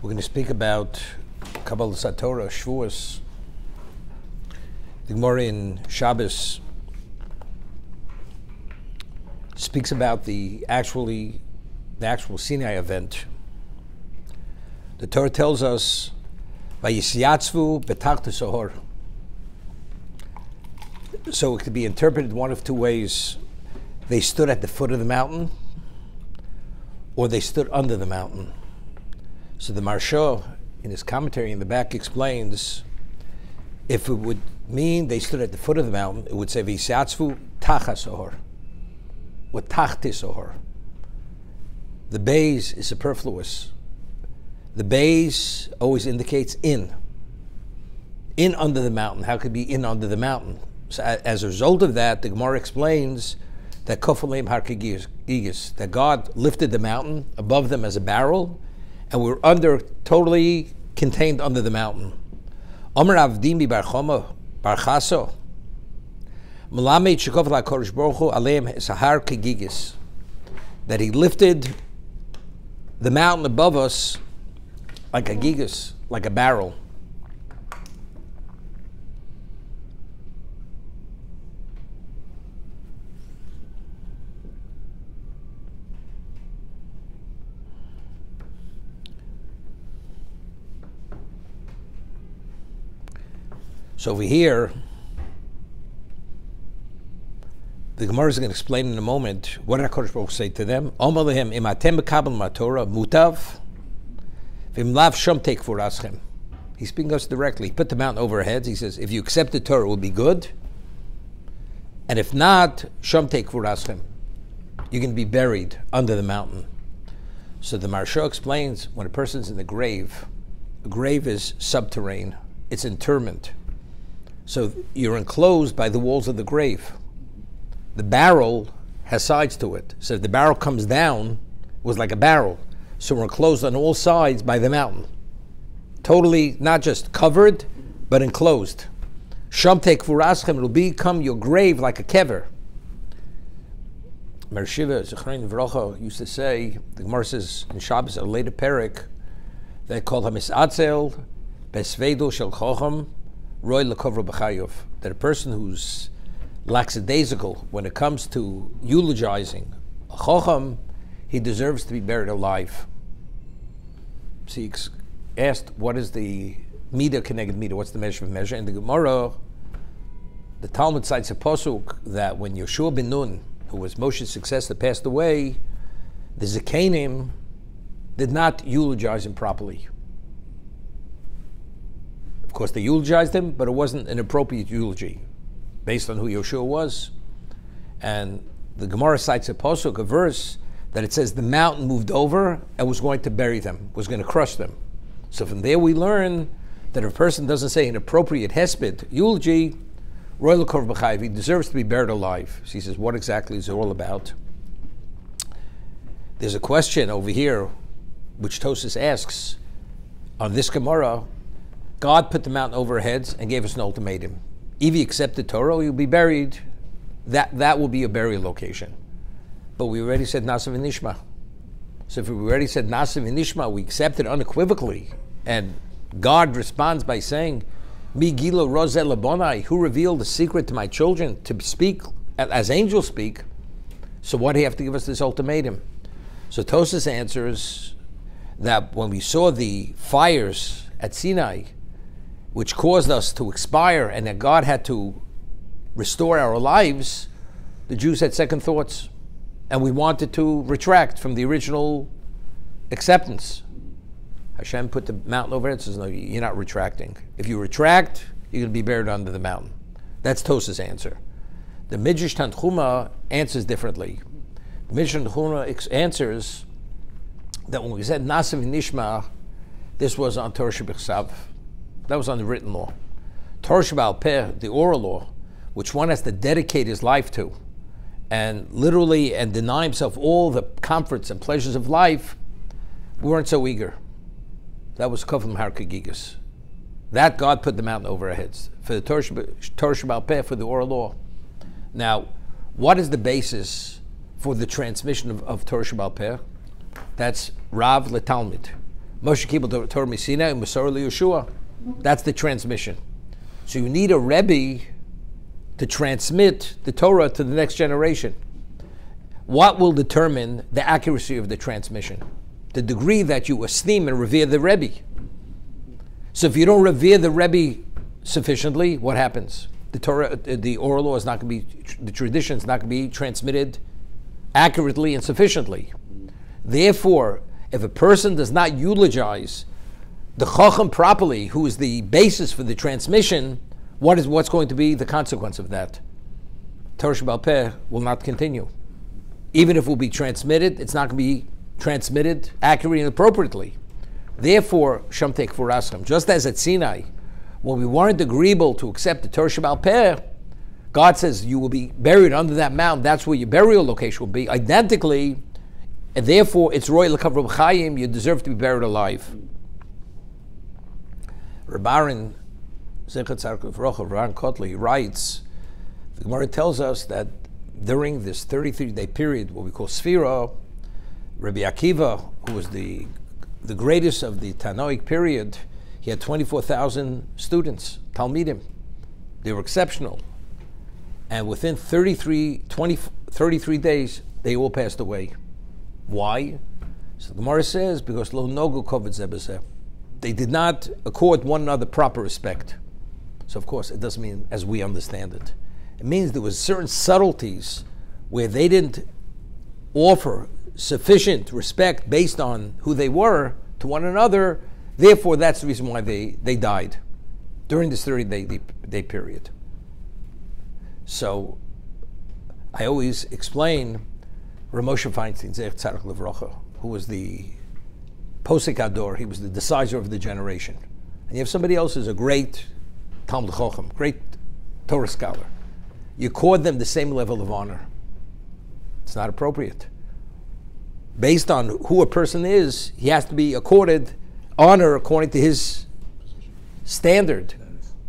We're going to speak about Kabbalah Satorah, Shavuos. The Gemara in Shabbos speaks about the actual Sinai event. The Torah tells us, "Vayisyatzvu betachta sohor." So it could be interpreted one of two ways. They stood at the foot of the mountain, or they stood under the mountain. So the Maharsha, in his commentary in the back, explains, if it would mean they stood at the foot of the mountain, it would say Vayisyatzvu tacha sohor, or tachti sohor. The bays is superfluous. The bays always indicates in under the mountain. How could it be in under the mountain? So as a result of that, the Gemara explains that Kofalim Harkigis, that God lifted the mountain above them as a barrel, and we're totally contained under the mountain. Omer Avdimi Bar Choma Bar Chaso Melamed Shekov LaKodesh Baruch Hu Aleim Sahar Kigigis, that He lifted the mountain above us like a gigas, like a barrel. So over here, the Gemara is going to explain in a moment what did HaKadosh Baruch Hu say to them. Omar lehem im atem mekabel matorah mutav v'im lav shom teik furaschem. He's speaking to us directly. He put the mountain over our heads. He says, if you accept the Torah, it will be good. And if not, shom teik furaschem. You're going to be buried under the mountain. So the Maharsha explains, when a person's in the grave is subterranean. It's interment. So you're enclosed by the walls of the grave. The barrel has sides to it. So if the barrel comes down, it was like a barrel. So we're enclosed on all sides by the mountain. Totally not just covered, but enclosed. Sham teik furaschem, it'll become your grave like a kever. Mershiva Zechrein V'rocha used to say, the Gemara says in Shabbos, a later parak, they called him Misatzel, Besvedo Shel Chocham, Roy Lekovro B'chayov, that a person who's lackadaisical when it comes to eulogizing a Chocham, he deserves to be buried alive. So he asked, what is the Midah Keneged Midah? What's the measure of measure? In the Gemara, the Talmud cites a pasuk that when Yoshua ben Nun, who was Moshe's successor, passed away, the Zekanim did not eulogize him properly. Of course, they eulogized him, but it wasn't an appropriate eulogy based on who Yoshua was. And the Gemara cites a pasuk, a verse, that it says the mountain moved over and was going to bury them, was going to crush them. So from there we learn that if a person doesn't say an appropriate hesped eulogy, Roy Lekov B'chayv, he deserves to be buried alive. So he says, what exactly is it all about? There's a question over here, which Tosas asks, on this Gemara, God put the mountain over our heads and gave us an ultimatum. If you accept the Torah, you'll be buried. That will be a burial location. But we already said Nasa v'nishma. So if we already said Nasa v'nishma, we accept it unequivocally. And God responds by saying, Mi gilo rozel labonai, who revealed the secret to my children to speak as angels speak. So why do you have to give us this ultimatum? So Tosas answers that when we saw the fires at Sinai, which caused us to expire, and that God had to restore our lives, the Jews had second thoughts, and we wanted to retract from the original acceptance. Hashem put the mountain over it and says, no, you're not retracting. If you retract, you're going to be buried under the mountain. That's Tosas' answer. The Midrash Tanchuma answers differently. The Midrash Tanchuma answers that when we said Nasa v'nishma, this was on Torah Shebechsav. That was on the written law. Torah Sheba'al Peh, the oral law, which one has to dedicate his life to, and literally and deny himself all the comforts and pleasures of life, we weren't so eager. That was Kofim Harkagigas. That God put the mountain over our heads for the Torah Sheba'al Peh, for the oral law. Now, what is the basis for the transmission of Torah Sheba'al Peh? That's Rav Letalmid. Moshe Kibbutz the Torah Misina and Masor Yeshua. That's the transmission. So you need a Rebbe to transmit the Torah to the next generation. What will determine the accuracy of the transmission? The degree that you esteem and revere the Rebbe. So if you don't revere the Rebbe sufficiently, what happens? The Torah, the oral law is not going to be, the tradition is not going to be transmitted accurately and sufficiently. Therefore, if a person does not eulogize the Chacham properly, who is the basis for the transmission, what's going to be the consequence of that? Torah Sheba'al Peh will not continue. Even if it will be transmitted, it's not going to be transmitted accurately and appropriately. Therefore, Shamtek Furaschem, just as at Sinai, when we weren't agreeable to accept the Torah Sheba'al Peh, God says you will be buried under that mountain. That's where your burial location will be. Identically, and therefore it's Roy L'Kavro B'Chaim, you deserve to be buried alive. Rabbaran Zechat Tzarek V'Rocha, Rabbaran Kotler, writes, the Gemara tells us that during this 33-day period, what we call Sfira, Rabbi Akiva, who was the greatest of the Tanoic period, he had 24,000 students, Talmidim. They were exceptional. And within 33 days, they all passed away. Why? So the Gemara says, because Lo Nogu Koved Zeh B'Zeh. They did not accord one another proper respect. So of course, it doesn't mean as we understand it. It means there was certain subtleties where they didn't offer sufficient respect based on who they were to one another. Therefore, that's the reason why they died during this 30-day period. So I always explain Rav Moshe Feinstein, Zeich Tzarech Levrocha, who was the Posek Ador, he was the decider of the generation. And you have somebody else who's a great Talmud Chacham, great Torah scholar. You accord them the same level of honor. It's not appropriate. Based on who a person is, he has to be accorded honor according to his standard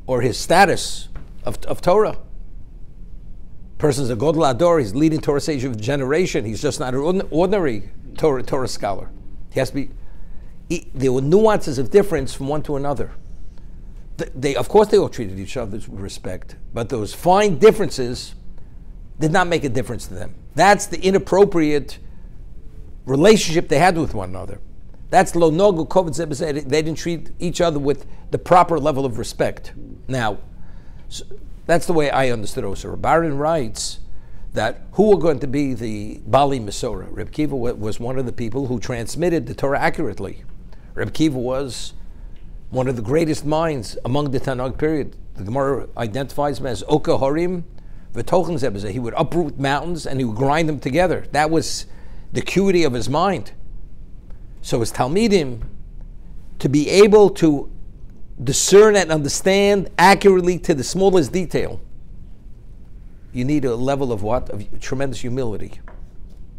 or his status of Torah. Person's a Godel Ador, he's leading Torah sage of the generation. He's just not an ordinary Torah scholar. He has to be. There were nuances of difference from one to another. Of course, they all treated each other with respect, but those fine differences did not make a difference to them. That's the inappropriate relationship they had with one another. That's Lo Nogu Koved Zeh B'Zeh. They didn't treat each other with the proper level of respect. Now, so that's the way I understood it. So Rabbaran writes that who were going to be the Bali Mesorah? Reb Kiva was one of the people who transmitted the Torah accurately. Reb Kiva was one of the greatest minds among the Tanakh period. The Gemara identifies him as Oka Horim V'Tochen Zeh B'Zeh. He would uproot mountains and he would grind them together. That was the acuity of his mind. So as Talmidim, to be able to discern and understand accurately to the smallest detail, you need a level of what? Of tremendous humility.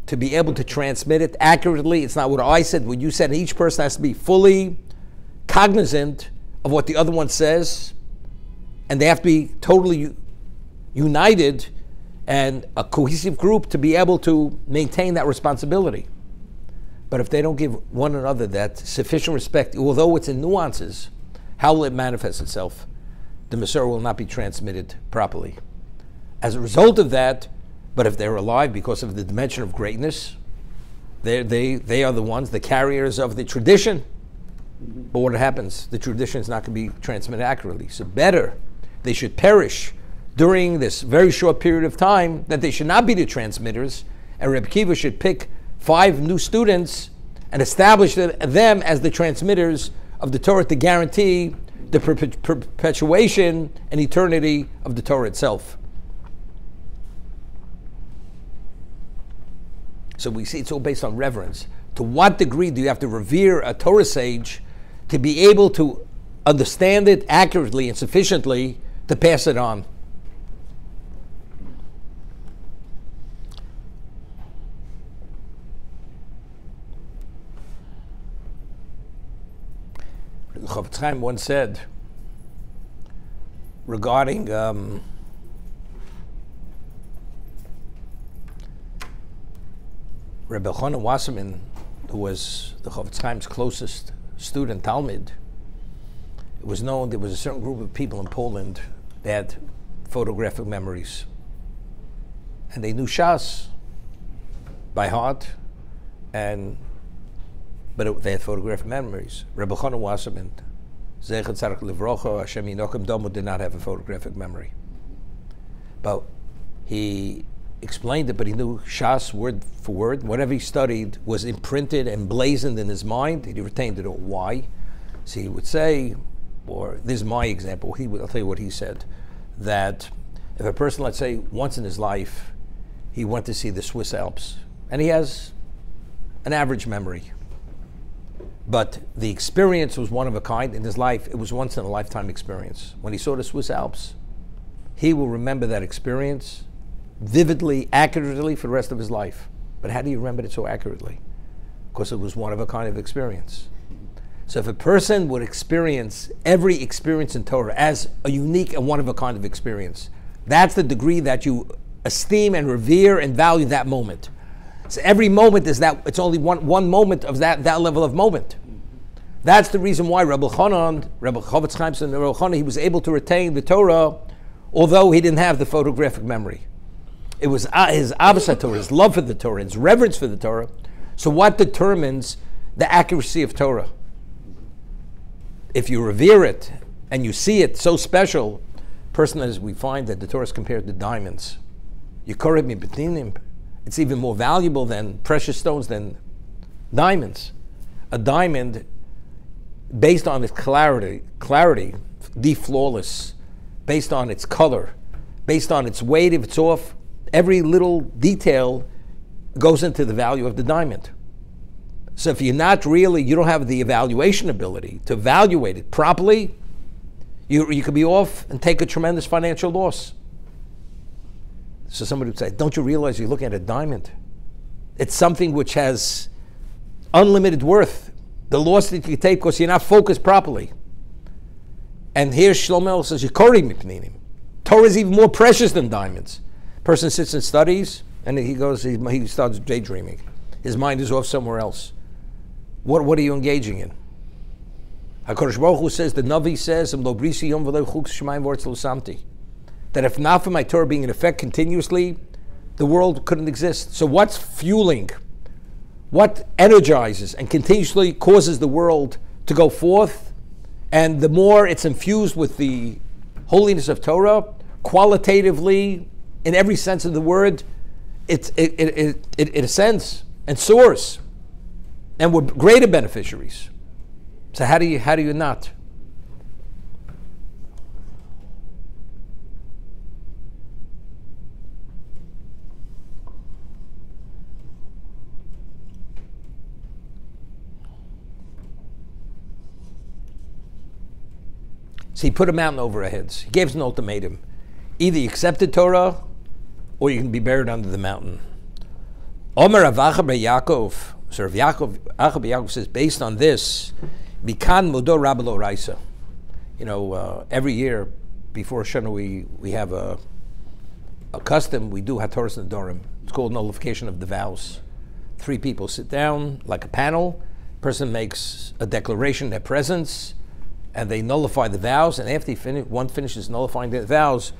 To be able to transmit it accurately, it's not what I said, what you said. Each person has to be fully cognizant of what the other one says, and they have to be totally united and a cohesive group to be able to maintain that responsibility. But if they don't give one another that sufficient respect, although it's in nuances, how will it manifest itself? The Masorah will not be transmitted properly. As a result of that, but if they're alive because of the dimension of greatness, they are the ones, the carriers of the tradition. But what happens? The tradition is not going to be transmitted accurately. So better, they should perish during this very short period of time, that they should not be the transmitters, and Reb Kiva should pick 5 new students and establish them as the transmitters of the Torah to guarantee the perpetuation and eternity of the Torah itself. So we see it's all based on reverence. To what degree do you have to revere a Torah sage to be able to understand it accurately and sufficiently to pass it on? Chofetz Chaim once said regarding Rebbe Elchanan Wasserman, who was the Chofetz Chaim's closest student, Talmud, it was known there was a certain group of people in Poland that had photographic memories. And they knew Shas by heart, but they had photographic memories. Rebbe Chana Wasserman, Zeichet Tzarech Livrocha, Hashem Yinokim Domo, did not have a photographic memory. But he explained it, but he knew Shas word for word. Whatever he studied was imprinted and blazoned in his mind. He retained it all. Why? So he would say, or this is my example, I'll tell you what he said, that if a person, let's say, once in his life, he went to see the Swiss Alps, and he has an average memory, but the experience was one of a kind in his life. It was once in a lifetime experience. When he saw the Swiss Alps, he will remember that experience vividly, accurately for the rest of his life. But how do you remember it so accurately? Because it was one of a kind of experience. So if a person would experience every experience in Torah as a unique and one of a kind of experience, that's the degree that you esteem and revere and value that moment. So every moment is that, it's only one moment of that level of moment. That's the reason why Rebbe Chavetz Chaim and Rebbe Chanan, he was able to retain the Torah, although he didn't have the photographic memory. It was his avos Torah, his love for the Torah, his reverence for the Torah. So what determines the accuracy of Torah? If you revere it and you see it so special, person, as we find that the Torah is compared to diamonds. Yikorev mi betinim. It's even more valuable than precious stones, than diamonds. A diamond, based on its clarity, the flawless, based on its color, based on its weight, if it's off, every little detail goes into the value of the diamond. So if you're not really, you don't have the evaluation ability to evaluate it properly, you could be off and take a tremendous financial loss. So somebody would say, don't you realize you're looking at a diamond? It's something which has unlimited worth. The loss that you take because you're not focused properly. And here Shlomo says, Torah is even more precious than diamonds. Person sits and studies, and he starts daydreaming. His mind is off somewhere else. What are you engaging in? HaKadosh Baruch Hu says, the Navi says, that if not for my Torah being in effect continuously, the world couldn't exist. So what's fueling, what energizes and continuously causes the world to go forth? And the more it's infused with the holiness of Torah, qualitatively, in every sense of the word, it ascends and soars. And we're greater beneficiaries. So how do you not? So he put a mountain over our heads. He gave us an ultimatum. Either you accept the Torah, or you can be buried under the mountain. Omer Avacha Yaakov. So Yaakov says, based on this, Mikan Mudo Rabelo Raisa. Every year before Shana we have a custom. We do Hatoras Nedarim. It's called nullification of the vows. 3 people sit down like a panel. Person makes a declaration of their presence, and they nullify the vows. And after one finishes nullifying the vows,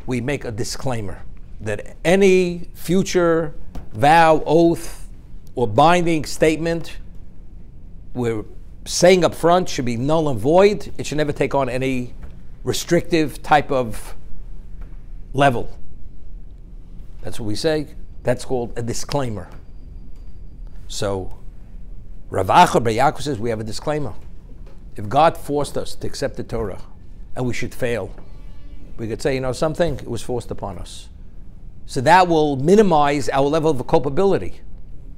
we make a disclaimer that any future vow, oath, or binding statement we're saying up front should be null and void. It should never take on any restrictive type of level. That's what we say. That's called a disclaimer. So Rav Acha Bar Yaakov says we have a disclaimer. If God forced us to accept the Torah and we should fail, we could say, something, it was forced upon us. So that will minimize our level of culpability.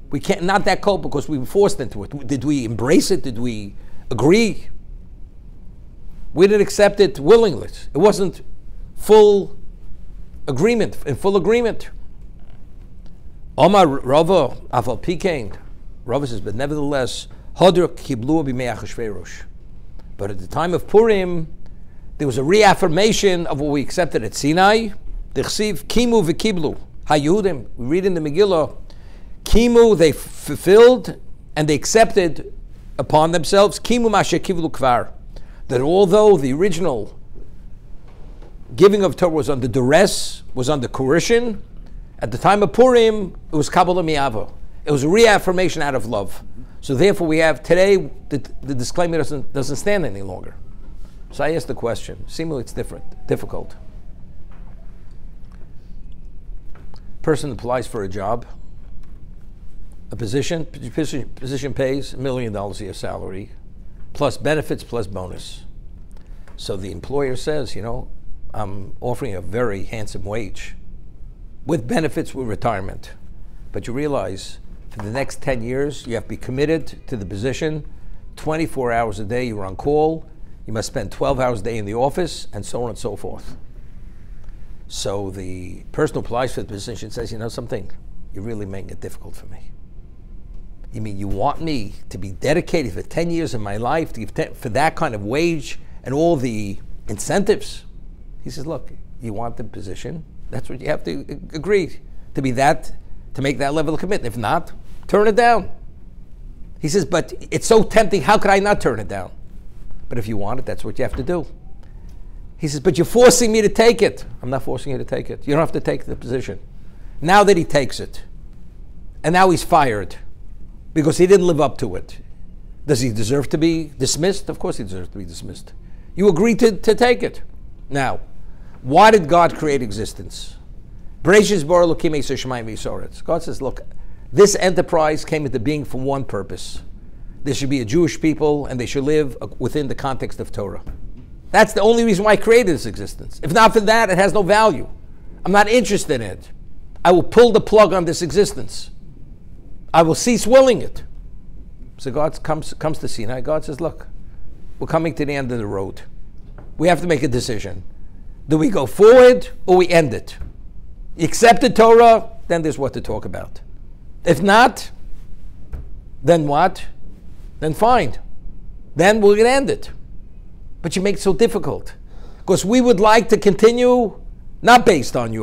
We can't, not that culpable because we were forced into it. Did we embrace it? Did we agree? We didn't accept it willingly. It wasn't full agreement, in full agreement. Omar Rava Aval Pikain. Rava says, but nevertheless, Hodr Kiblu B'Mei Achashverosh. But at the time of Purim, there was a reaffirmation of what we accepted at Sinai. Dechsiv Kimu v'Kiblu HaYehudim. We read in the Megillah, Kimu, they fulfilled and they accepted upon themselves, kimu mashe kivlu kvar, that although the original giving of Torah was under duress, was under coercion, at the time of Purim, it was Kabbalah mi'avo. It was a reaffirmation out of love. So therefore we have today, the disclaimer doesn't stand any longer. So I asked the question, seemingly it's difficult. Person applies for a job, a position pays $1 million a year salary, plus benefits, plus bonus. So the employer says, I'm offering a very handsome wage, with benefits, with retirement. But you realize, for the next 10 years, you have to be committed to the position, 24 hours a day you're on call, you must spend 12 hours a day in the office, and so on and so forth. So the person who applies for the position says, something, you're really making it difficult for me. You mean you want me to be dedicated for 10 years of my life to give for that kind of wage and all the incentives? He says, look, you want the position, that's what you have to agree to be that, to make that level of commitment. If not, turn it down. He says, but it's so tempting, how could I not turn it down? But if you want it, that's what you have to do. He says, but you're forcing me to take it. I'm not forcing you to take it. You don't have to take the position. Now that he takes it, and now he's fired because he didn't live up to it, does he deserve to be dismissed? Of course he deserves to be dismissed. You agreed to take it. Now, why did God create existence? God says, look, this enterprise came into being for one purpose. There should be a Jewish people and they should live within the context of Torah. That's the only reason why I created this existence. If not for that, it has no value. I'm not interested in it. I will pull the plug on this existence. I will cease willing it. So God comes to Sinai. God says, look, we're coming to the end of the road. We have to make a decision. Do we go forward or we end it? You accept the Torah, then there's what to talk about. If not, then what? Then fine. Then we're going to end it. But you make it so difficult. Because we would like to continue, not based on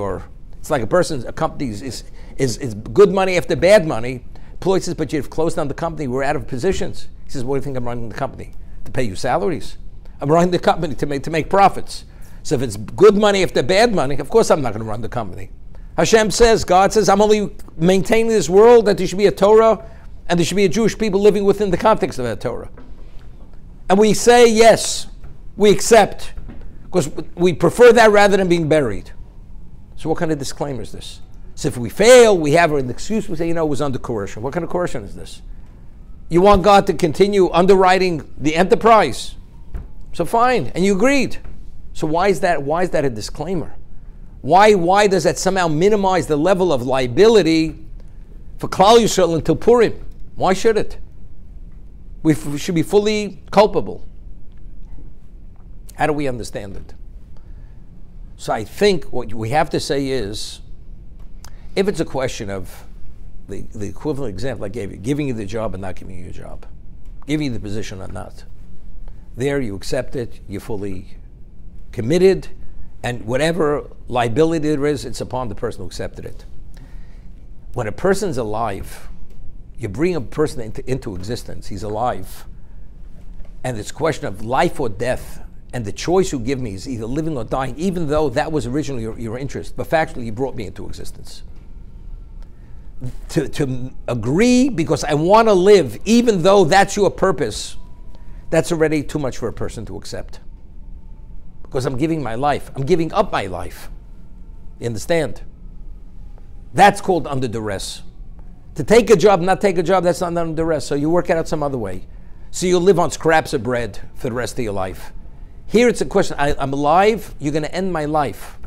it's like a company is good money after bad money. Employee says, but you've closed down the company, we're out of positions. He says, what do you think I'm running the company? To pay you salaries? I'm running the company to make profits. So if it's good money after bad money, of course I'm not going to run the company. Hashem says, God says, I'm only maintaining this world, that there should be a Torah, and there should be a Jewish people living within the context of that Torah. And we say, yes, we accept, because we prefer that rather than being buried. So what kind of disclaimer is this? So if we fail, we have an excuse, we say, it was under coercion. What kind of coercion is this? You want God to continue underwriting the enterprise? So fine, and you agreed. So why is that a disclaimer? Why does that somehow minimize the level of liability for Klal Yisrael until Purim? Why should it? We should be fully culpable. How do we understand it? So I think what we have to say is, if it's a question of the equivalent example I gave you, giving you the job and not giving you a job, giving you the position or not, there you accept it, you're fully committed, and whatever liability there is, it's upon the person who accepted it. When a person's alive, you bring a person into existence, he's alive, and it's a question of life or death, and the choice you give me is either living or dying, even though that was originally your interest, but factually you brought me into existence. To agree because I want to live, even though that's your purpose, that's already too much for a person to accept. Because I'm giving my life. I'm giving up my life. You understand? That's called under duress. To take a job, not take a job, that's not under duress. So you work it out some other way. So you'll live on scraps of bread for the rest of your life. Here it's a question, I'm alive, you're going to end my life.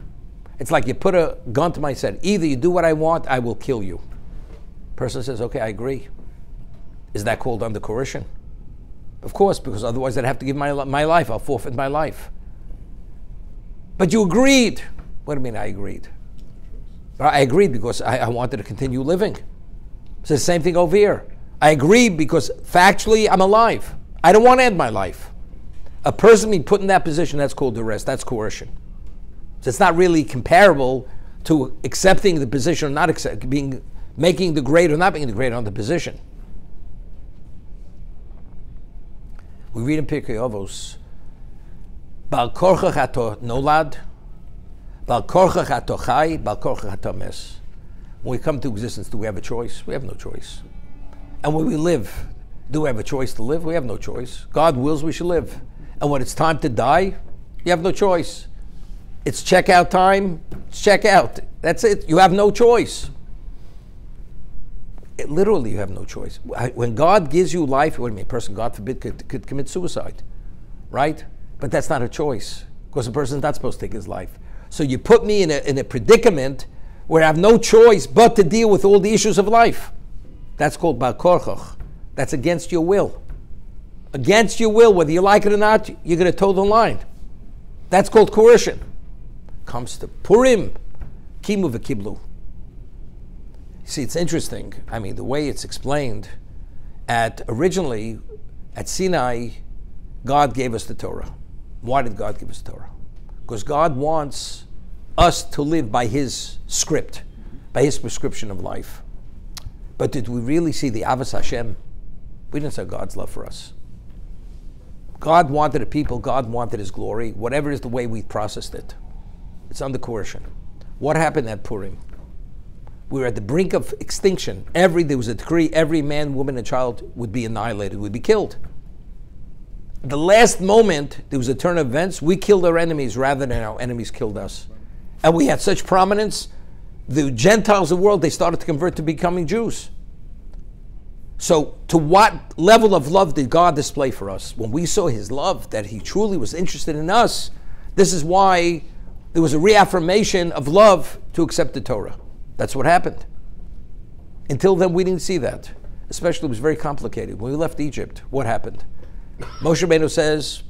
It's like you put a gun to my head. Either you do what I want, I will kill you. Person says, okay, I agree. Is that called under coercion? Of course, because otherwise I'd have to give my life. I'll forfeit my life. But you agreed. What do you mean I agreed? I agreed because I wanted to continue living. It's the same thing over here. I agreed because factually I'm alive. I don't want to end my life. A person being put in that position, that's called duress. That's coercion. So it's not really comparable to accepting the position or not making the grade or not making the grade on the position. We read in Pirkei Avos, Bal korchach ato nolad, Bal korchach ato chai, Bal korchach ato mes. When we come to existence, do we have a choice? We have no choice. And when we live, do we have a choice to live? We have no choice. God wills we should live. And when it's time to die, you have no choice. It's checkout time, it's check out. That's it. You have no choice. Literally, you have no choice. When God gives you life, what do you mean? A person, God forbid, could commit suicide, right? But that's not a choice, because a person's not supposed to take his life. So you put me in a predicament where I have no choice but to deal with all the issues of life. That's called Bal Korchach. That's against your will. Against your will, whether you like it or not, you're going to toe the line. That's called coercion. Comes to Purim, Kimu v'Kiblu. See, it's interesting. I mean, the way it's explained, originally at Sinai, God gave us the Torah. Why did God give us the Torah? Because God wants us to live by His script, by His prescription of life. But did we really see the Avos Hashem? We didn't see God's love for us. God wanted a people, God wanted His glory, whatever is the way we processed it. It's under coercion. What happened at Purim? We were at the brink of extinction. There was a decree, every man, woman, and child would be annihilated, would be killed. At the last moment, there was a turn of events. We killed our enemies rather than our enemies killed us. And we had such prominence, the Gentiles of the world, they started to convert to becoming Jews. So to what level of love did God display for us? When we saw His love, that He truly was interested in us, this is why there was a reaffirmation of love to accept the Torah. That's what happened. Until then, we didn't see that. Especially, it was very complicated. When we left Egypt, what happened? Moshe Rabbeinu says,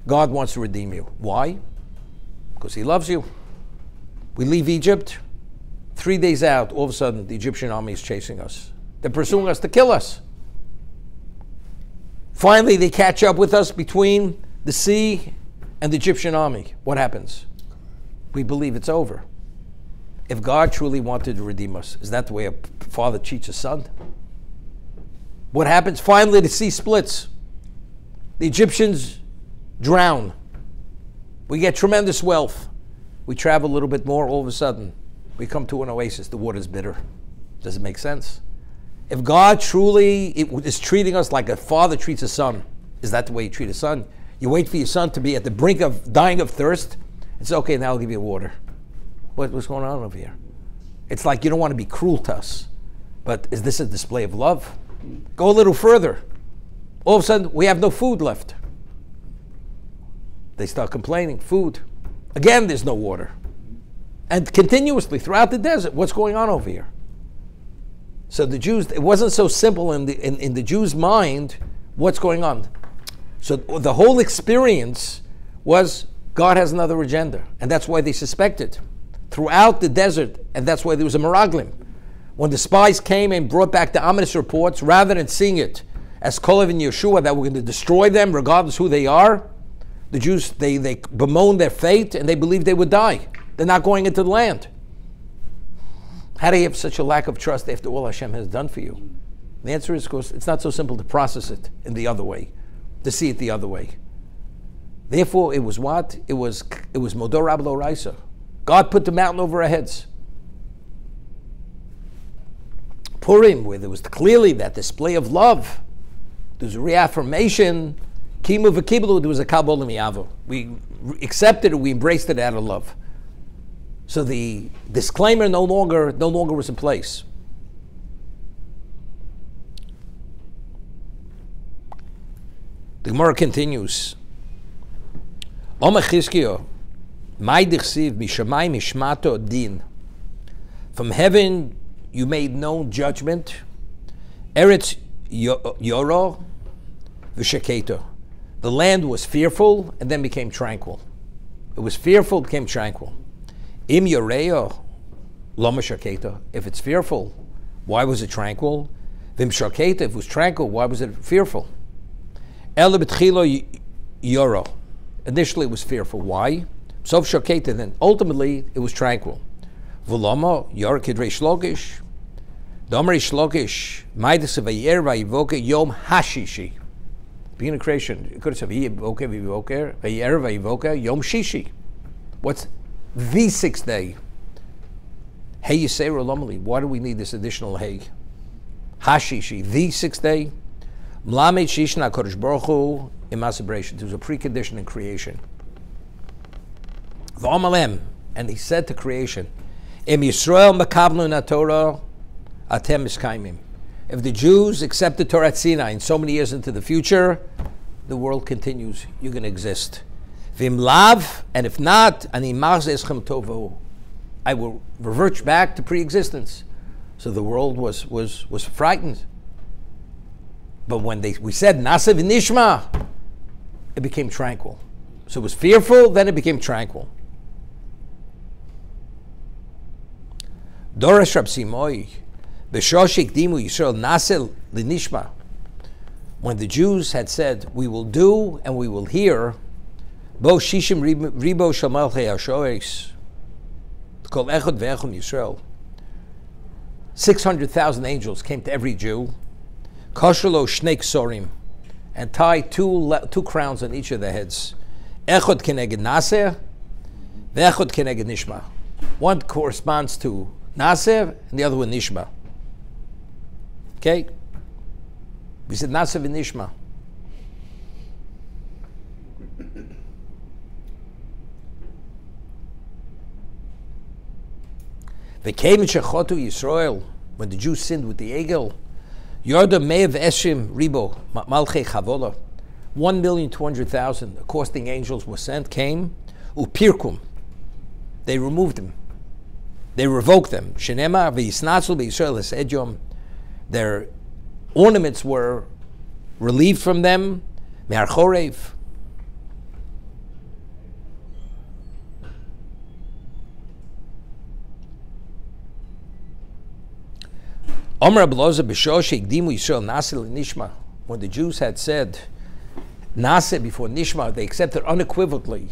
God wants to redeem you. Why? Because He loves you. We leave Egypt. 3 days out, all of a sudden, the Egyptian army is chasing us. They're pursuing us to kill us. Finally, they catch up with us between the sea and the Egyptian army. What happens? We believe it's over. If God truly wanted to redeem us, is that the way a father treats a son? What happens? Finally, the sea splits. The Egyptians drown. We get tremendous wealth. We travel a little bit more, all of a sudden, we come to an oasis. The water's bitter. Does it make sense? If God truly is treating us like a father treats a son, is that the way you treat a son? You wait for your son to be at the brink of dying of thirst, and say, okay, now I'll give you water. What's going on over here? It's like you don't want to be cruel to us. But is this a display of love? Go a little further. All of a sudden, we have no food left. They start complaining, food. Again, there's no water. And continuously throughout the desert, what's going on over here? So the Jews, it wasn't so simple in the Jews' mind, what's going on? So the whole experience was God has another agenda. And that's why they suspected. Throughout the desert, and that's why there was a meraglim. When the spies came and brought back the ominous reports, rather than seeing it as Kalev and Yeshua, that we're going to destroy them regardless who they are, the Jews, they bemoaned their fate and they believed they would die. They're not going into the land. How do you have such a lack of trust after all Hashem has done for you? The answer is, of course, it's not so simple to process it in the other way, to see it the other way. Therefore, it was what? It was Modor Rablo Raisa. God put the mountain over our heads. Purim, where there was clearly that display of love, there was a reaffirmation. Kimu v'kiblu, there was a kabbalah miyavo. We accepted it, we embraced it out of love. So the disclaimer no longer was in place. The Gemara continues. Omer Chizkiyo, Mai dichsiv mishamai mishmato din. From heaven you made known judgment. Eretz yoro v'shaketo. The land was fearful and then became tranquil. It was fearful, became tranquil. Im yoreo loma shaketo. If it's fearful, why was it tranquil? Vim shaketo. If it was tranquil, why was it fearful? Ela b'tchilo yoro. Initially it was fearful. Why? So shaketa, then ultimately it was tranquil. V'lama yor kidrei shlokish. Domri shlokish. Maidas vayer vayivoke yom hashishi. Beginning of creation. You could have said, V'yivoker, V'yivoker, V'yi'erev, V'yivoker, Yom Shishi. What's the sixth day? Hey Yisera Lomali. Why do we need this additional hey? Hashishi, the sixth day. Mlamed Shishna Kodesh Baruch Hu Imasabration. There was a precondition in creation. V'amalem, and he said to creation, Im Yisrael Makablu Na Torah Atem Miskaimim. If the Jews accept the Torah at Sinai and so many years into the future, the world continues. You're going to exist. Vim lav, and if not, ani machzeh eschem tovu. I will revert back to pre-existence. So the world was frightened. But when we said Nasa v'nishma, it became tranquil. So it was fearful, then it became tranquil. Dorash Rab Simoy, b'shoshik dimu Yisrael Nasa l'nishma. When the Jews had said, we will do and we will hear, bo shishim ribo shamalchei hashoes, kol echad ve'echum Yisrael. 600,000 angels came to every Jew, koshelo shnei ksorim, and tied two crowns on each of their heads. Echad keneged naseh, ve'echad keneged nishma. One corresponds to naseh, and the other one nishma. Okay? We said naseh v'nishma. V'keim shechotu Yisrael, when the Jews sinned with the egel, Yorda me'ev eshim ribo malchei chavola, 1,200,000 accosting angels were sent, came, upirkum, they removed them, they revoked them. Shenema v'yisnatzel v'Yisrael es edyom, their ornaments were relieved from them. Me'ar chorev. Omer Abloza b'shosh hekdimu Yisrael naseh l'nishma. When the Jews had said naseh before nishma, they accepted unequivocally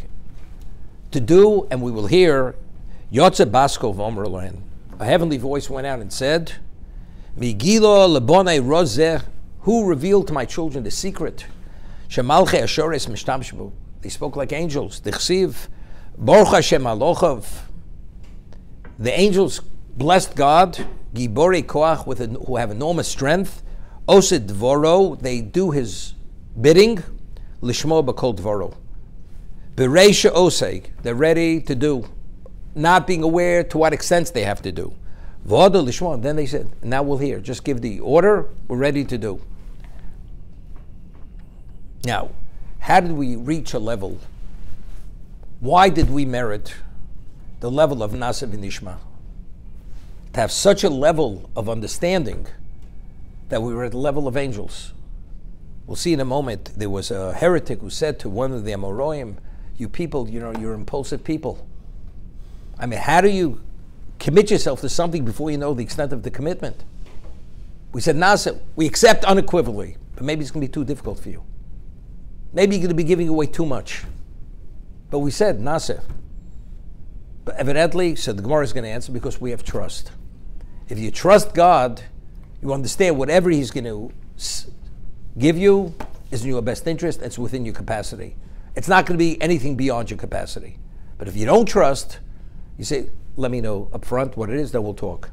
to do, and we will hear. Yotze basko v'omer lohen. A heavenly voice went out and said, Migilo lebonei rozeh, who revealed to my children the secret? Shemalchei ashores mishtamshbu. They spoke like angels. Dichsiv, Baruch Hashem alochav. The angels blessed God, Giborei koach, who have enormous strength. Osid dvoro, they do his bidding. Lishmo b'kol dvoro. Bereisha oseg, they're ready to do, not being aware to what extent they have to do. Voda lishmo, then they said, now we'll hear. Just give the order, we're ready to do. Now, how did we reach a level? Why did we merit the level of Nasa v'nishma? To have such a level of understanding that we were at the level of angels. We'll see in a moment, there was a heretic who said to one of the Amoroim, you people, you're impulsive people. I mean, how do you commit yourself to something before you know the extent of the commitment? We said, Nasa, we accept unequivocally, but maybe it's going to be too difficult for you. Maybe you're going to be giving away too much. But we said, Nasa. But evidently, so the Gemara is going to answer, because we have trust. If you trust God, you understand whatever He's going to give you is in your best interest, it's within your capacity. It's not going to be anything beyond your capacity. But if you don't trust, you say, let me know up front what it is, then we'll talk.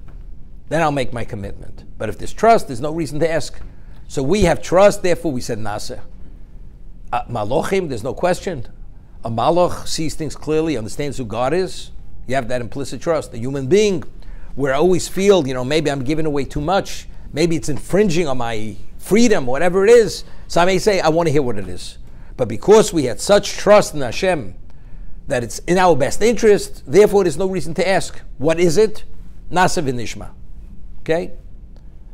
Then I'll make my commitment. But if there's trust, there's no reason to ask. So we have trust, therefore we said Nasa. Malochim, there's no question. A Maloch sees things clearly, understands who God is. You have that implicit trust. A human being, where I always feel, maybe I'm giving away too much. Maybe it's infringing on my freedom, whatever it is. So I may say, I want to hear what it is. But because we had such trust in Hashem, that it's in our best interest, therefore there's no reason to ask, what is it? Nasa v'nishma. Okay?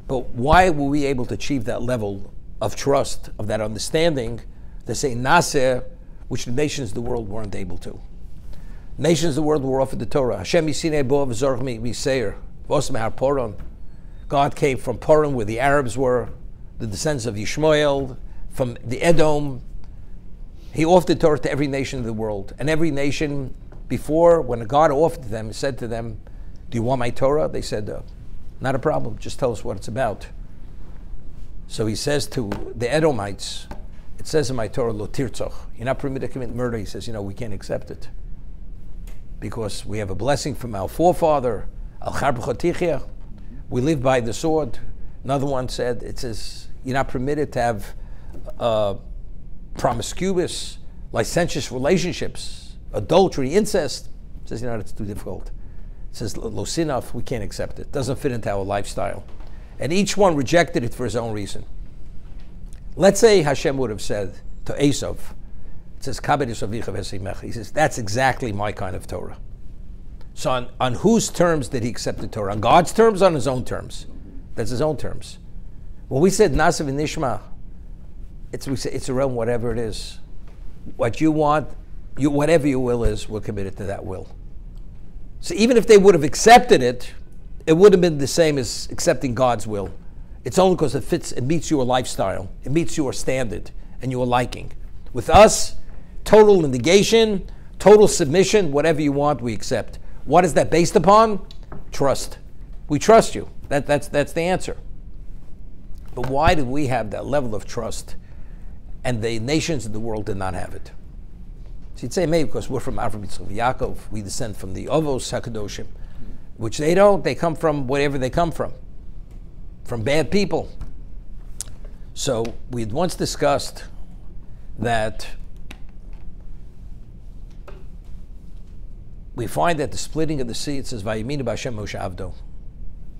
But why were we able to achieve that level of trust, of that understanding, to say Nasa, which the nations of the world weren't able to? Nations of the world were offered the Torah. Hashem yisinei bo v'zorch miseir v'osmehar poron. God came from Poron, where the Arabs were, the descendants of Yishmael, from the Edom. He offered the Torah to every nation of the world. And every nation, before, when God offered to them, said to them, do you want my Torah? They said, not a problem, just tell us what it's about. So he says to the Edomites, It says in my Torah, lo tirtzach. You're not permitted to commit murder. He says, we can't accept it. Because we have a blessing from our forefather, al char b'chotichia. We live by the sword. Another one said, it says, you're not permitted to have promiscuous, licentious relationships, adultery, incest. It says, it's too difficult. It says, lo sinaf, we can't accept it. Doesn't fit into our lifestyle. And each one rejected it for his own reason. Let's say Hashem would have said to Esav, it says, he says, that's exactly my kind of Torah. So on whose terms did he accept the Torah? On God's terms, on his own terms? That's his own terms. When we said Nasav and Nishma, we say it's around whatever it is. What you want, whatever your will is, we're committed to that will. So even if they would have accepted it, it would have been the same as accepting God's will. It's only because it meets your lifestyle, it meets your standard and your liking. With us, total negation, total submission, whatever you want, we accept. What is that based upon? Trust. We trust you. That's the answer. But why did we have that level of trust and the nations of the world did not have it? So you'd say maybe because we're from Avraham, Yitzchak, Yaakov, we descend from the Avos HaKadoshim, which they don't. They come from wherever they come from bad people. So we had once discussed that we find that the splitting of the sea, it says, Vayiminu b'Hashem Moshe Avdo.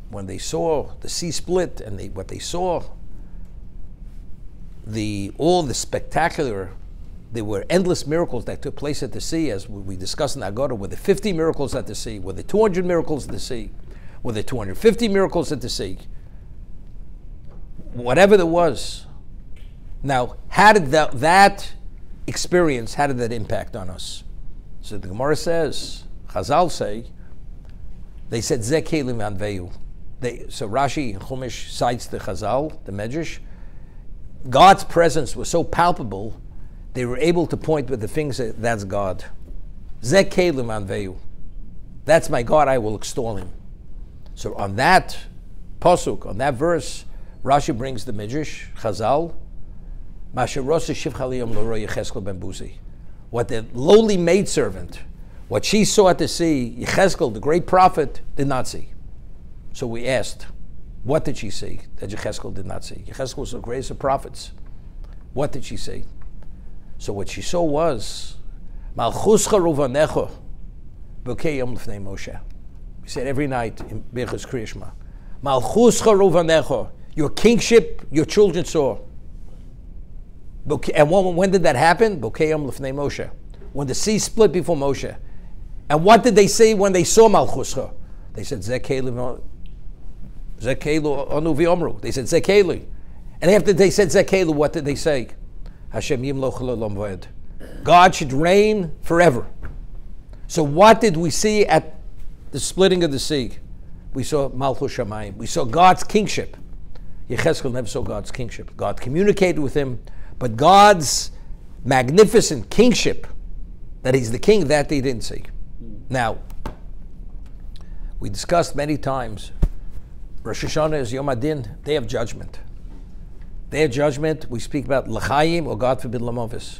When they saw the sea split and what they saw, all the spectacular, there were endless miracles that took place at the sea, as we discussed in Agora. Were there 50 miracles at the sea? Were there 200 miracles at the sea? Were there 250 miracles at the sea? Whatever there was. Now, how did that experience, how did that impact on us? So the Gemara says, Chazal say, they said, Zeh kelim anveyu. So Rashi and Chumash cites the Chazal, the Medrash. God's presence was so palpable, they were able to point with the finger, that's God. Zeh kelim anveyu. That's my God, I will extol him. So on that pasuk, on that verse, Rashi brings the Midrash, Chazal, what the lowly maidservant, what she saw at the sea, Yechezkel, the great prophet, did not see. So we asked, what did she see that Yechezkel did not see? Yechezkel was the greatest of prophets. What did she see? So what she saw was, Malchuscha ruvanecha, b'kei yom lefnei Moshe. We said every night in Birchas Kriyashma, Malchuscha ruvanecha, your kingship, your children saw. And when did that happen? Bokeyam lefnei Moshe. When the sea split before Moshe. And what did they say when they saw Malchuscha? They said, Zekelu anu v'omru. They said, Zekelu. And after they said Zekelu, what did they say? Hashem yimloch l'olam v'ed. God should reign forever. So what did we see at the splitting of the sea? We saw Malchus Shamayim. We saw God's kingship. Yechezkel never saw God's kingship. God communicated with him, but God's magnificent kingship, that he's the king, that they didn't see. Now, we discussed many times, Rosh Hashanah is Yom Adin, Day of Judgment. Day of Judgment, we speak about L'chaim, or God forbid, Lamovis.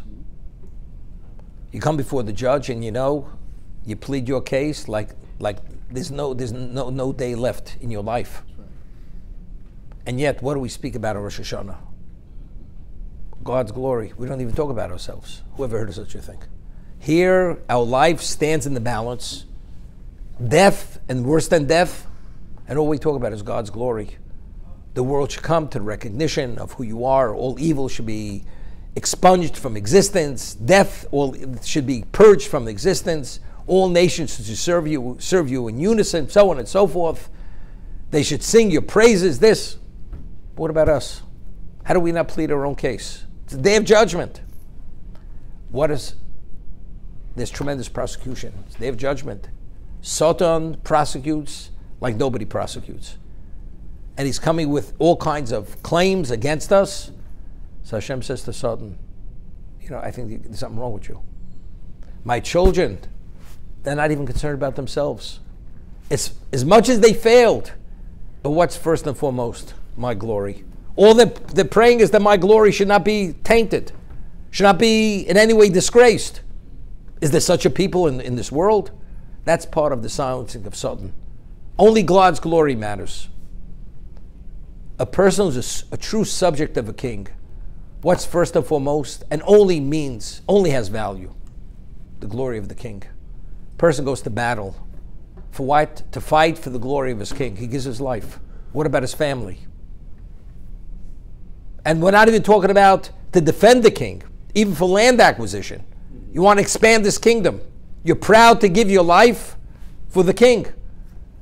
You come before the judge and you plead your case like there's no day left in your life. And yet, what do we speak about on Rosh Hashanah? God's glory. We don't even talk about ourselves. Whoever heard of such a thing? Here, our life stands in the balance. Death and worse than death. And all we talk about is God's glory. The world should come to the recognition of who you are. All evil should be expunged from existence. Death should be purged from existence. All nations should serve you in unison, so on and so forth. They should sing your praises. This. But what about us? How do we not plead our own case? It's a day of judgment. There's tremendous prosecution. It's a day of judgment. Satan prosecutes like nobody prosecutes. And he's coming with all kinds of claims against us. So Hashem says to Satan, I think there's something wrong with you. My children, they're not even concerned about themselves. It's as much as they failed, but what's first and foremost? My glory. All they're praying is that my glory should not be tainted. should not be in any way disgraced. Is there such a people in this world? That's part of the silencing of Satan. Only God's glory matters. A person who's a true subject of a king, what's first and foremost and only has value? The glory of the king. Person goes to battle. For what? To fight for the glory of his king. He gives his life. What about his family? And we're not even talking about to defend the king, even for land acquisition. You want to expand this kingdom. You're proud to give your life for the king,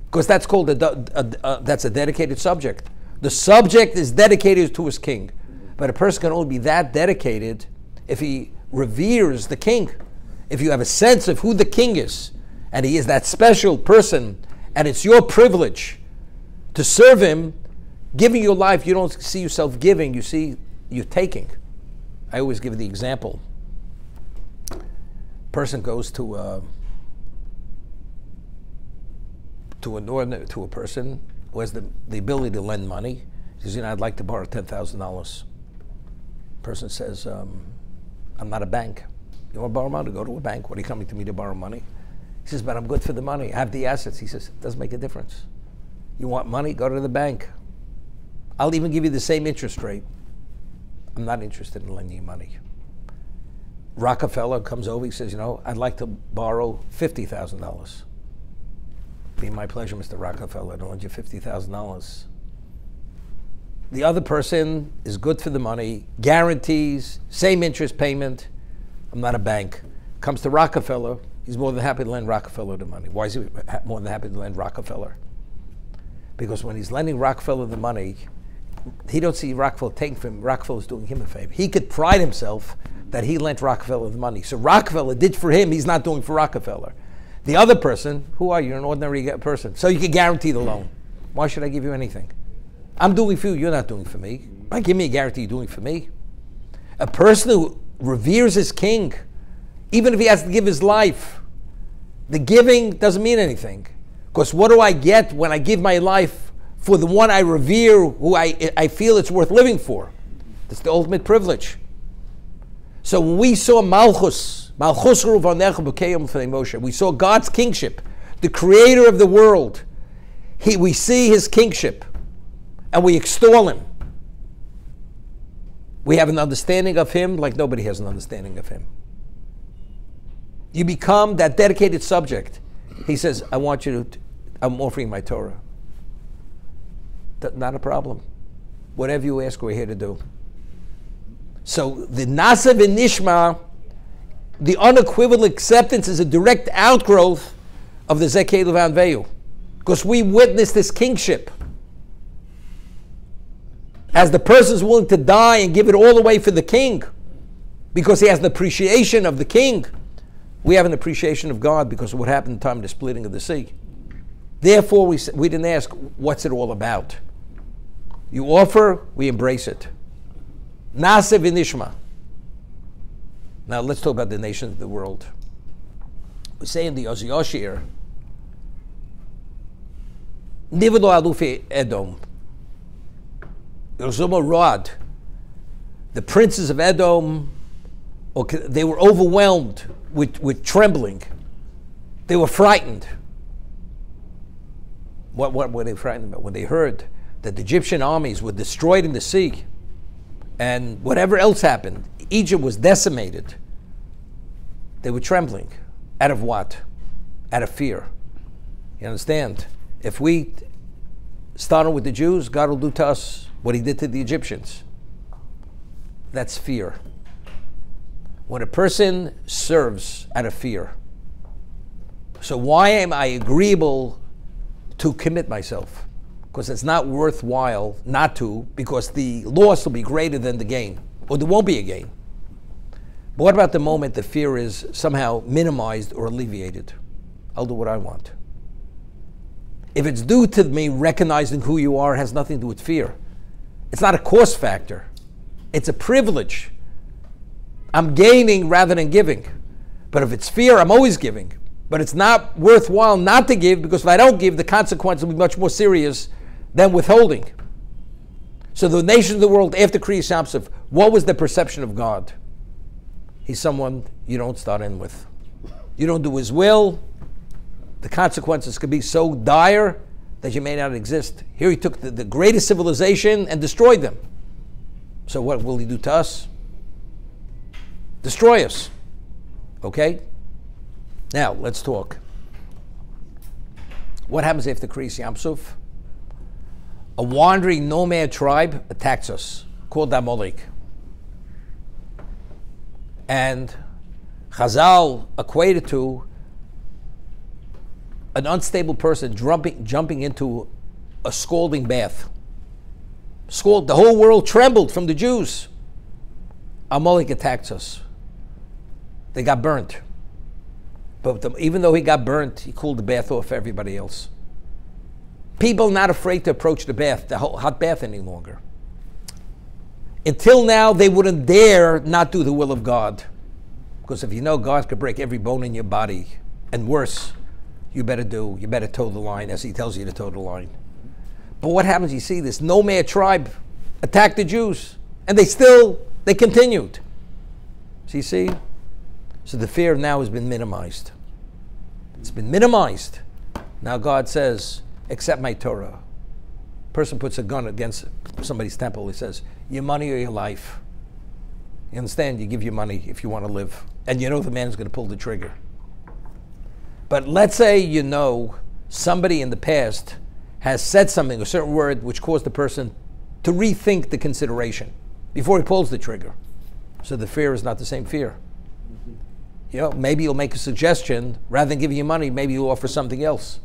because that's called that's a dedicated subject. The subject is dedicated to his king, but a person can only be that dedicated if he reveres the king. If you have a sense of who the king is, and he is that special person, and it's your privilege to serve him, giving your life, you don't see yourself giving, you see you're taking. I always give the example. Person goes to a person who has the ability to lend money. He says, I'd like to borrow $10,000. Person says, I'm not a bank. You want to borrow money? Go to a bank. What are you coming to me to borrow money? He says, but I'm good for the money. I have the assets. He says, it doesn't make a difference. You want money? Go to the bank. I'll even give you the same interest rate. I'm not interested in lending you money. Rockefeller comes over, he says, I'd like to borrow $50,000. Be my pleasure, Mr. Rockefeller, to lend you $50,000. The other person is good for the money, guarantees, same interest payment. I'm not a bank. Comes to Rockefeller, he's more than happy to lend Rockefeller the money. Why is he more than happy to lend Rockefeller? Because when he's lending Rockefeller the money, he don't see Rockefeller taking from him. Rockefeller's doing him a favor. He could pride himself that he lent Rockefeller the money. So Rockefeller did for him, he's not doing for Rockefeller. The other person, who are you? You're an ordinary person. So you can guarantee the loan. Why should I give you anything? I'm doing for you, you're not doing for me. Why give me a guarantee you're doing for me? A person who reveres his king, even if he has to give his life, the giving doesn't mean anything. Because what do I get when I give my life for the one I revere, who I feel it's worth living for? That's the ultimate privilege. So when we saw Malchus Moshe, we saw God's kingship, the creator of the world. We see his kingship, and we extol him. We have an understanding of him like nobody has an understanding of him. You become that dedicated subject. He says, I'm offering my Torah. Not a problem. Whatever you ask, we're here to do. So the Nasa v'Nishma, the unequivocal acceptance, is a direct outgrowth of the Zekei Levan Veyu. Because we witness this kingship. As the person's willing to die and give it all away for the king, because he has an appreciation of the king, we have an appreciation of God because of what happened in the time of the splitting of the sea. Therefore, we didn't ask, what's it all about? You offer, we embrace it. Nase v'nishma. Now let's talk about the nations of the world. We say in the Ozi Yoshir, Nivelo alufi Edom. Yozomo Rod. The princes of Edom, they were overwhelmed with trembling. They were frightened. What were they frightened about? When they heard that the Egyptian armies were destroyed in the sea, and whatever else happened, Egypt was decimated. They were trembling. Out of what? Out of fear. You understand? If we start with the Jews, God will do to us what he did to the Egyptians. That's fear. When a person serves out of fear. So why am I agreeable to commit myself? Because it's not worthwhile not to, because the loss will be greater than the gain, or there won't be a gain. But what about the moment the fear is somehow minimized or alleviated? I'll do what I want. If it's due to me recognizing who you are, it has nothing to do with fear. It's not a cost factor. It's a privilege. I'm gaining rather than giving. But if it's fear, I'm always giving. But it's not worthwhile not to give, because if I don't give, the consequence will be much more serious than withholding. So the nations of the world after Kriyas Yam Suf, what was the perception of God? he's someone you don't start in with. You don't do his will, the consequences could be so dire that you may not exist. Here he took the greatest civilization and destroyed them. So what will he do to us? Destroy us. Okay? Now, let's talk. What happens after Kriyas Yam Suf? A wandering nomad tribe attacks us, called Amalek. And Chazal equated to an unstable person jumping into a scalding bath. The whole world trembled from the Jews. Amalek attacked us. They got burnt. But even though he got burnt, he cooled the bath off for everybody else. People not afraid to approach the hot bath any longer. Until now, they wouldn't dare not do the will of God. Because if you know God could break every bone in your body, and worse, you better toe the line as he tells you to toe the line. But what happens, you see, this nomad tribe attacked the Jews, and they continued. So you see? So the fear now has been minimized. It's been minimized. Now God says, accept my Torah. Person puts a gun against somebody's temple. He says, your money or your life. You understand? You give your money if you want to live. And you know the man's going to pull the trigger. But let's say you know somebody in the past has said something, a certain word, which caused the person to rethink the consideration before he pulls the trigger. So the fear is not the same fear. You know, maybe you'll make a suggestion, rather than giving you money, maybe you'll offer something else.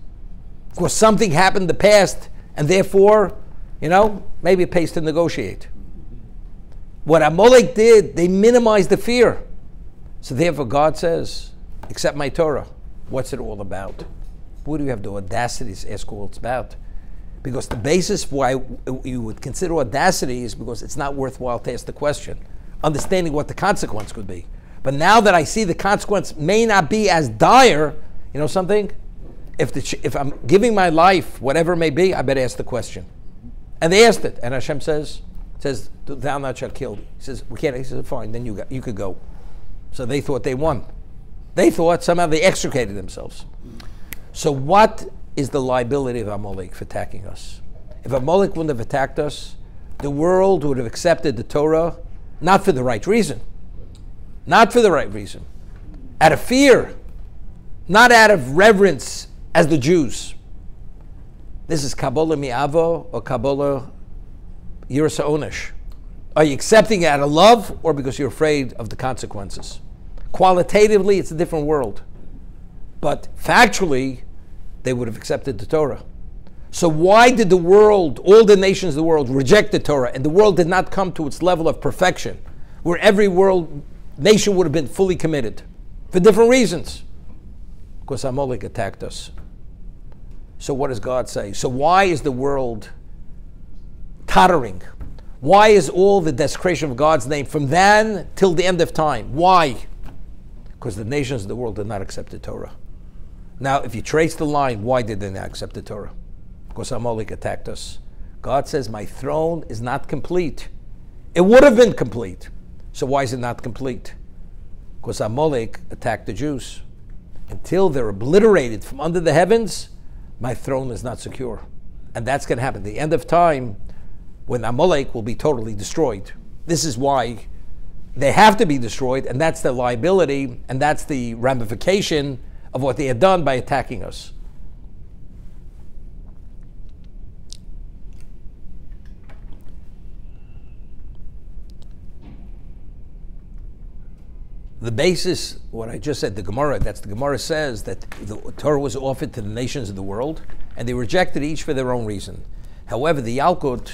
Of course, something happened in the past, and therefore, maybe it pays to negotiate. What Amalek did, they minimized the fear. So therefore, God says, accept my Torah. What's it all about? What do you have the audacity to ask what it's about? Because the basis why you would consider audacity is because it's not worthwhile to ask the question, understanding what the consequence could be. But now that I see the consequence may not be as dire, you know something? If I'm giving my life, whatever it may be, I better ask the question. And they asked it, and Hashem says, thou not shalt kill. He says, we can't. He says, fine, then you could go. So they thought they won. They thought somehow they extricated themselves. So what is the liability of Amalek for attacking us? If Amalek wouldn't have attacked us, the world would have accepted the Torah, not for the right reason. Not for the right reason. Out of fear. Not out of reverence as the Jews. This is Kabbalah Mi'avo or Kabbalah Yiras HaOnesh. Are you accepting it out of love or because you're afraid of the consequences? Qualitatively, it's a different world. But factually, they would have accepted the Torah. So why did the world, all the nations of the world, reject the Torah, and the world did not come to its level of perfection, where every world nation would have been fully committed? For different reasons. Because Amalek attacked us. So what does God say? So why is the world tottering? Why is all the desecration of God's name from then till the end of time? Why? Because the nations of the world did not accept the Torah. Now, if you trace the line, why did they not accept the Torah? Because Amalek attacked us. God says, my throne is not complete. It would have been complete. So why is it not complete? Because Amalek attacked the Jews. Until they're obliterated from under the heavens, my throne is not secure. And that's going to happen at the end of time, when Amalek will be totally destroyed. This is why they have to be destroyed, and that's the liability, and that's the ramification of what they had done by attacking us. The basis, what I just said, the Gemara says that the Torah was offered to the nations of the world, and they rejected each for their own reason. However, the Yalkut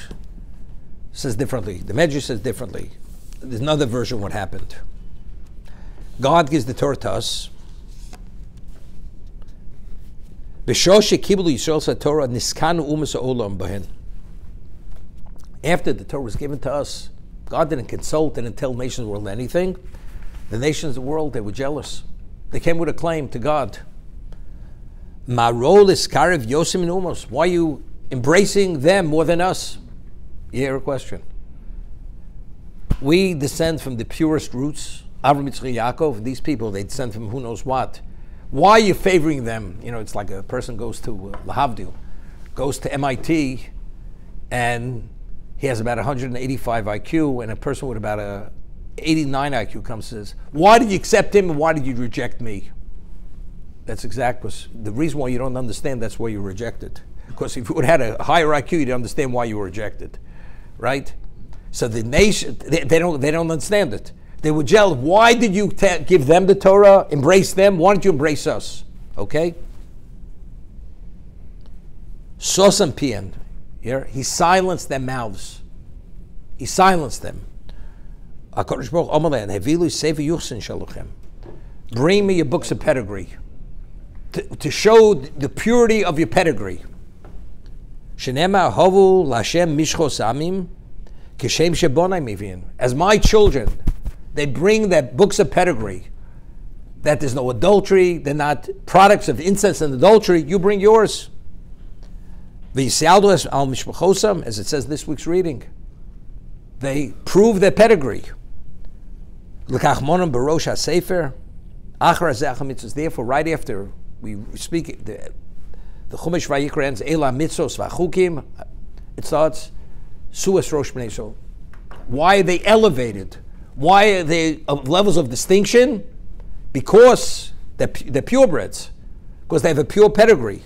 says differently. The Medrash says differently. There's another version of what happened. God gives the Torah to us. After the Torah was given to us, God didn't consult, didn't tell nations of the world anything. The nations of the world, they were jealous. They came with a claim to God. Why are you embracing them more than us? You hear a question. We descend from the purest roots. Avram, Yitzchak, Yaakov, these people, they'd send from who knows what. Why are you favoring them? You know, it's like a person goes to Lahavdil, goes to MIT, and he has about 185 IQ, and a person with about a 89 IQ comes and says, why did you accept him and why did you reject me? That's the reason why you don't understand, that's why you rejected. Because if you would have had a higher IQ, you'd understand why you were rejected, right? So the nation, they don't understand it. They were jealous. Why did you give them the Torah, embrace them? Why don't you embrace us? Okay? Sosam Pian. Here, he silenced their mouths. He silenced them. Bring me your books of pedigree to show the purity of your pedigree. As my children, they bring their books of pedigree, that there's no adultery, they're not products of incest and adultery, you bring yours. As it says this week's reading, they prove their pedigree. Therefore, right after we speak, the Chumash Vayikra ends, Ela mitzvos v'chukim, it starts, Suas Rosh Bnei Yisrael. Why are they elevated? Why are they of levels of distinction? Because they're purebreds, because they have a pure pedigree.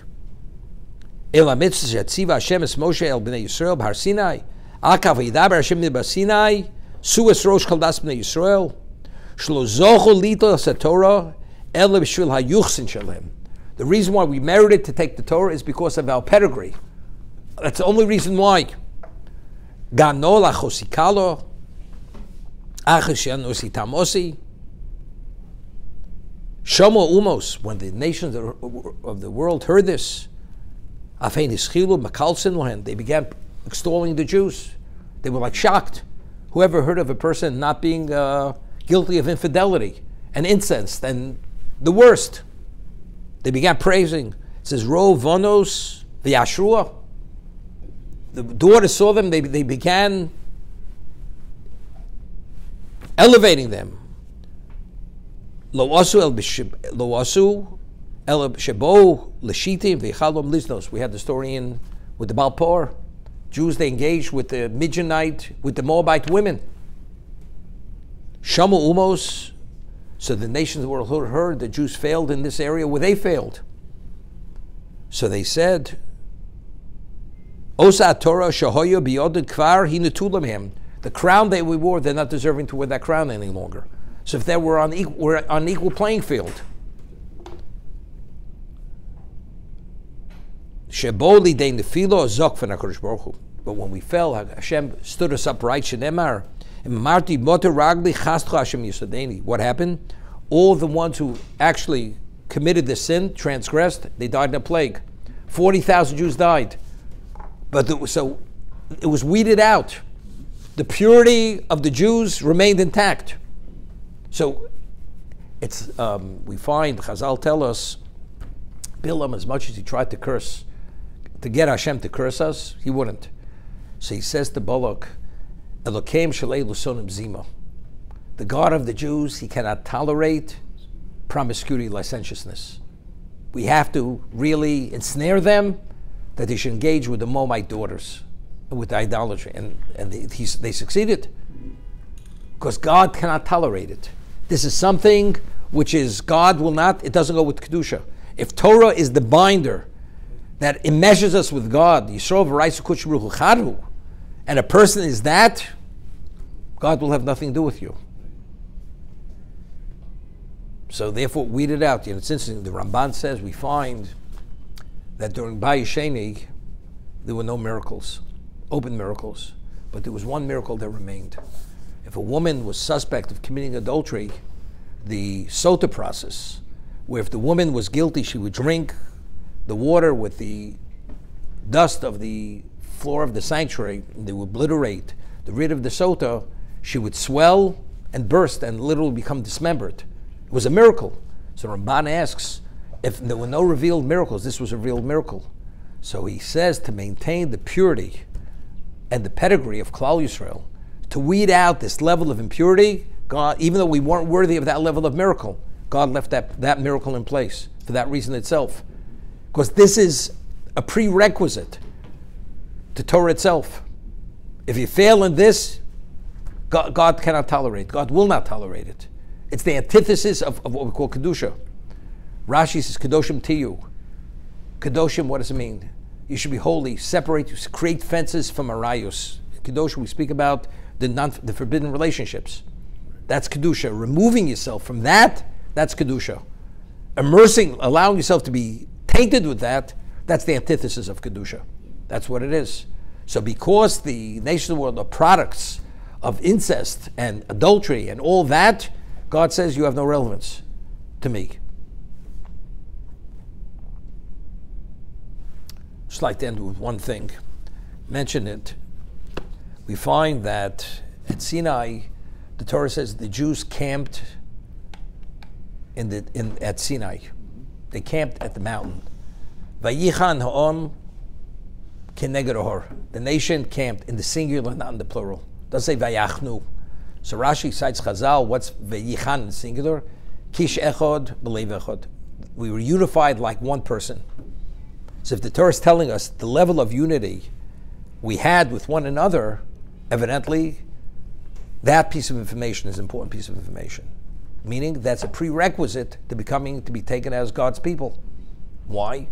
Ela mitzvos yatziva Hashem es Moshe el Bnei Yisrael b'Har Sinai, Akav v'yidaber Hashem midbar Sinai, Suas Rosh Chaldas Bnei Yisrael, Shlo zochu lito satorah, ela b'shvil hayuchsin shalem. The reason why we merited to take the Torah is because of our pedigree. That's the only reason why. Gano lachosikalo, achashan ositamosi. Shomo umos, when the nations of the world heard this, afein ischilu makalsin lohen, they began extolling the Jews. They were like shocked. Whoever heard of a person not being guilty of infidelity and incest and the worst? They began praising. It says, Ro vonos v'yashrua. The daughters saw them, they began elevating them. Lo asu el shebo l'shitim v'chalom liznos. We had the story with the Balpor. Jews, they engaged with the Midianite, with the Moabite women. Shamu umos. So the nations of the world heard the Jews failed in this area where they failed. So they said, Osa Torah shahoyo biyoded kvar hinutulam him. The crown that we wore, they're not deserving to wear that crown any longer. So if they were on equal playing field. Sheboli de nefilo zok from HaKadosh Baruch Hu. But when we fell, Hashem stood us upright. Shenemar. What happened? All the ones who actually committed the sin, transgressed, they died in a plague. 40,000 Jews died. So it was weeded out. The purity of the Jews remained intact. So it's we find, Chazal tell us, Bilam, as much as he tried to curse, to get Hashem to curse us, he wouldn't. So he says to Balak, Elokeim shalei lusonim zima. The God of the Jews, he cannot tolerate promiscuity, licentiousness. We have to really ensnare them that they should engage with the Moabite daughters, with the idolatry. And they succeeded. Because God cannot tolerate it. This is something which is, God will not, it doesn't go with Kedusha. If Torah is the binder that enmeshes us with God, Yisroel v'raisu kush baruch hu chadu, and a person is that, God will have nothing to do with you. So therefore, weed it out. You know, it's interesting. The Ramban says we find that during Bayis Sheni there were no miracles, open miracles, but there was one miracle that remained. If a woman was suspect of committing adultery, the sota process, where if the woman was guilty, she would drink the water with the dust of the floor of the sanctuary, and they would obliterate the rid of the sota, she would swell and burst and literally become dismembered. It was a miracle. So Ramban asks, if there were no revealed miracles, this was a real miracle. So he says to maintain the purity and the pedigree of Klal Yisrael, to weed out this level of impurity, God, even though we weren't worthy of that level of miracle, God left that miracle in place for that reason itself. Because this is a prerequisite to Torah itself. If you fail in this, God cannot tolerate. God will not tolerate it. It's the antithesis of what we call Kedusha. Rashi says, Kedoshim Tiyu. Kedoshim, what does it mean? You should be holy, separate, create fences from Arayos. Kedusha, we speak about the forbidden relationships. That's Kedusha. Removing yourself from that, that's Kedusha. Immersing, allowing yourself to be tainted with that, that's the antithesis of Kedusha. That's what it is. So because the nations of the world are products of incest and adultery and all that, God says you have no relevance to me. Just like to end with one thing. Mention it. We find that at Sinai, the Torah says the Jews camped at Sinai. They camped at the mountain. Vayichan ha'om keneged ohor. The nation camped in the singular, not in the plural. It doesn't say vayachnu. So Rashi cites Chazal. What's vayichan in singular? Kish echod b'leiv echod. We were unified like one person. So if the Torah is telling us the level of unity we had with one another, evidently that piece of information is an important piece of information. Meaning that's a prerequisite to be taken as God's people. Why?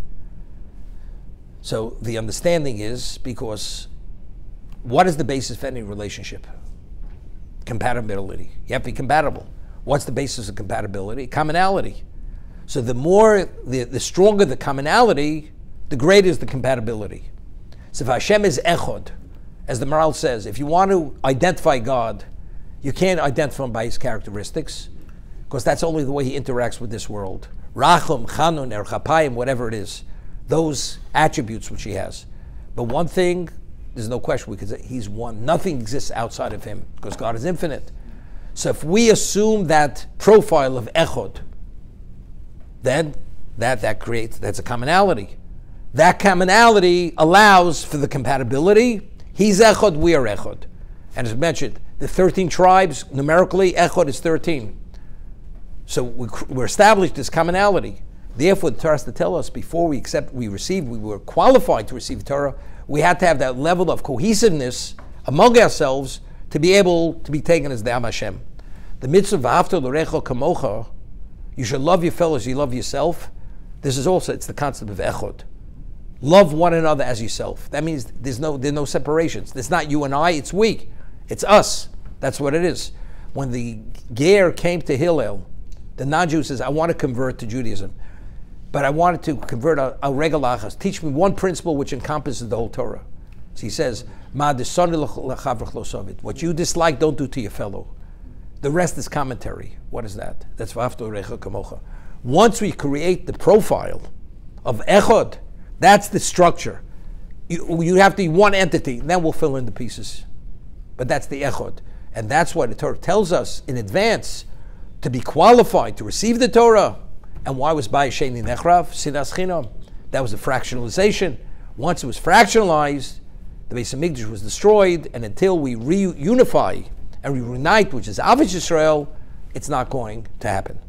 So the understanding is because what is the basis for any relationship? Compatibility. You have to be compatible. What's the basis of compatibility? Commonality. So the stronger the commonality, the greater is the compatibility. So if Hashem is echod, as the Maral says, if you want to identify God, you can't identify him by his characteristics, because that's only the way he interacts with this world. Rachum, Chanun, Erchapayim, whatever it is, those attributes which he has. But one thing, there's no question, we could say he's one. Nothing exists outside of him, because God is infinite. So if we assume that profile of echod, then that's a commonality. That commonality allows for the compatibility. He's echod, we are echod. And as mentioned, the 13 tribes, numerically, echod is 13. So we're established this commonality. Therefore, the Torah has to tell us before we were qualified to receive the Torah, we had to have that level of cohesiveness among ourselves to be able to be taken as the Am Hashem. The mitzvah v'ahavta l'recha kamocha, you should love your fellows as you love yourself. This is also, it's the concept of echod. Love one another as yourself. That means there's no separations. It's not you and I, it's we. It's us. That's what it is. When the Ger came to Hillel, the non-Jew says, I want to convert to Judaism, but I wanted to convert a regalachas. Teach me one principle which encompasses the whole Torah. So he says, what you dislike, don't do to your fellow. The rest is commentary. What is that? That's v'afto recha kamocha. Once we create the profile of echod, that's the structure. You have to be one entity, and then we'll fill in the pieces. But that's the echod. And that's why the Torah tells us in advance to be qualified to receive the Torah. And why was Bayis Sheni Nechrav? Sinas Chinam. That was a fractionalization. Once it was fractionalized, the Beis Hamikdash was destroyed, and until we reunify and reunite, which is Avos Yisrael, it's not going to happen.